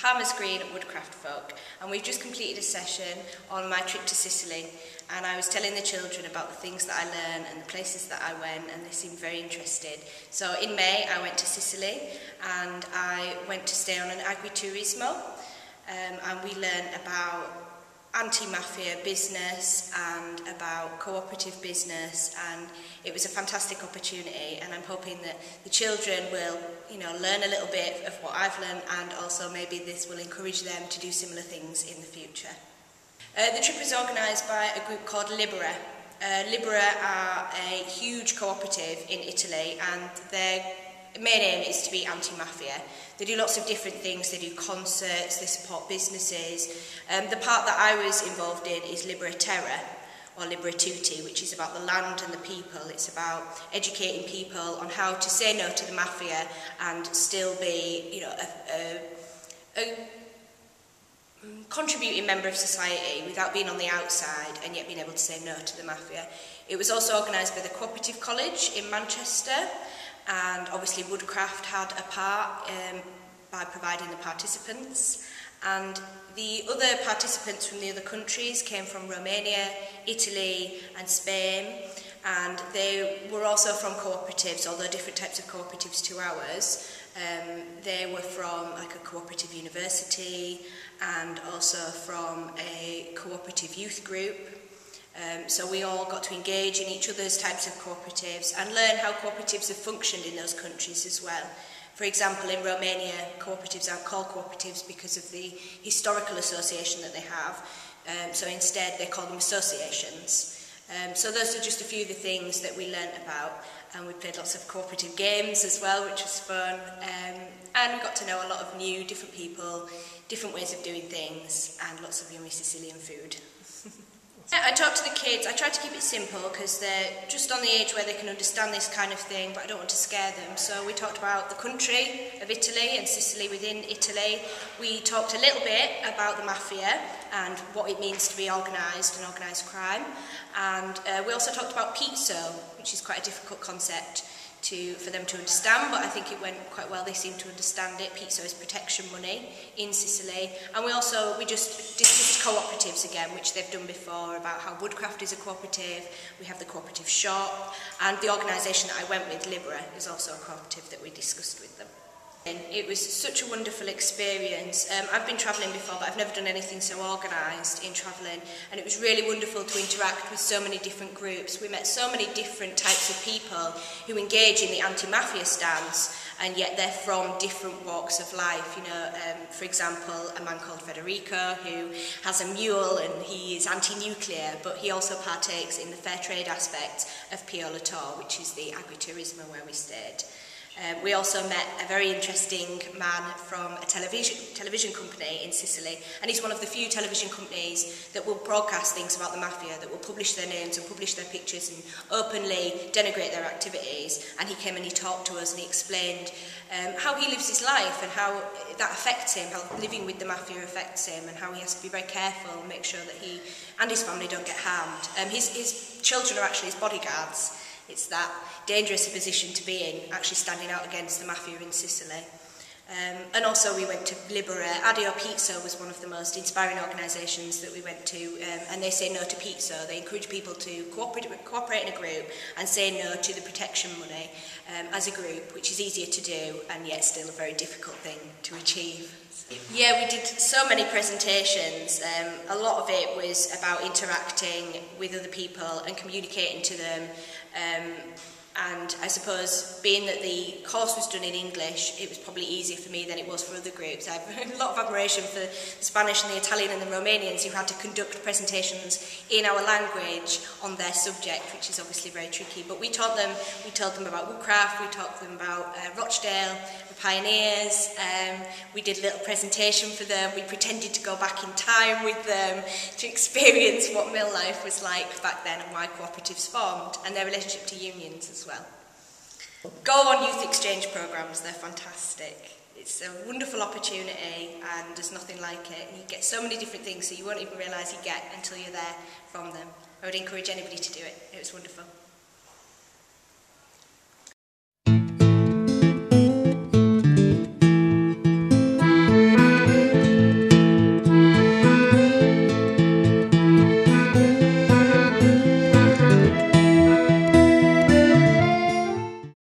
Palmer's Green at Woodcraft Folk, and we've just completed a session on my trip to Sicily, and I was telling the children about the things that I learned and the places that I went, and they seemed very interested. So in May I went to Sicily and I went to stay on an agriturismo, and we learned about anti-mafia business and about cooperative business, and it was a fantastic opportunity, and I'm hoping that the children will, learn a little bit of what I've learned, and also maybe this will encourage them to do similar things in the future. The trip was organised by a group called Libera. Libera are a huge cooperative in Italy, and their main aim is to be anti-mafia. They do lots of different things. They do concerts, they support businesses. The part that I was involved in is Libera Terra, or Libera Tutti, which is about the land and the people. It's about educating people on how to say no to the mafia and still be, a contributing member of society without being on the outside and yet being able to say no to the mafia. It was also organised by the Cooperative College in Manchester, and obviously Woodcraft had a part by providing the participants, and the other participants from the other countries came from Romania, Italy and Spain, and they were also from cooperatives, although different types of cooperatives to ours. They were from like a cooperative university and also from a cooperative youth group. So we all got to engage in each other's types of cooperatives and learn how cooperatives have functioned in those countries as well. For example, in Romania, cooperatives aren't called cooperatives because of the historical association that they have. So instead, they call them associations. So those are just a few of the things that we learnt about. And we played lots of cooperative games as well, which was fun. And we got to know a lot of new, different people, different ways of doing things, and lots of yummy Sicilian food. I talked to the kids. I tried to keep it simple because they're just on the age where they can understand this kind of thing, but I don't want to scare them. So we talked about the country of Italy and Sicily within Italy. We talked a little bit about the mafia and what it means to be organised and organised crime. And we also talked about pizzo, which is quite a difficult concept for them to understand, but I think it went quite well. They seemed to understand it. Pizzo is protection money in Sicily. And we just discussed cooperatives again, which they've done before, about how Woodcraft is a cooperative. We have the cooperative shop, and the organisation that I went with, Libera, is also a cooperative that we discussed with them. And it was such a wonderful experience. I've been travelling before, but I've never done anything so organised in travelling, and it was really wonderful to interact with so many different groups. We met so many different types of people who engage in the anti-mafia stance, and yet they're from different walks of life. For example, a man called Federico who has a mule and he is anti-nuclear, but he also partakes in the fair trade aspect of Piolator, which is the agriturismo where we stayed. We also met a very interesting man from a television company in Sicily, and he's one of the few television companies that will broadcast things about the mafia, that will publish their names and publish their pictures and openly denigrate their activities. And he came and he talked to us and he explained how he lives his life and how that affects him, how living with the mafia affects him, and how he has to be very careful and make sure that he and his family don't get harmed. His children are actually his bodyguards. It's that dangerous a position to be in, actually standing out against the mafia in Sicily. And also we went to Libera. Addio Pizzo was one of the most inspiring organisations that we went to, and they say no to pizzo. They encourage people to cooperate in a group and say no to the protection money as a group, which is easier to do and yet still a very difficult thing to achieve. Yeah, we did so many presentations. A lot of it was about interacting with other people and communicating to them. And I suppose, being that the course was done in English, it was probably easier for me than it was for other groups. I have a lot of admiration for the Spanish and the Italian and the Romanians who had to conduct presentations in our language on their subject, which is obviously very tricky. But we told them about Woodcraft, we taught them about Rochdale, the pioneers. We did a little presentation for them. We pretended to go back in time with them to experience what mill life was like back then and why cooperatives formed and their relationship to unions as well. Go on youth exchange programmes, they're fantastic. It's a wonderful opportunity and there's nothing like it. You get so many different things that you won't even realise you get until you're there from them. I would encourage anybody to do it. It was wonderful.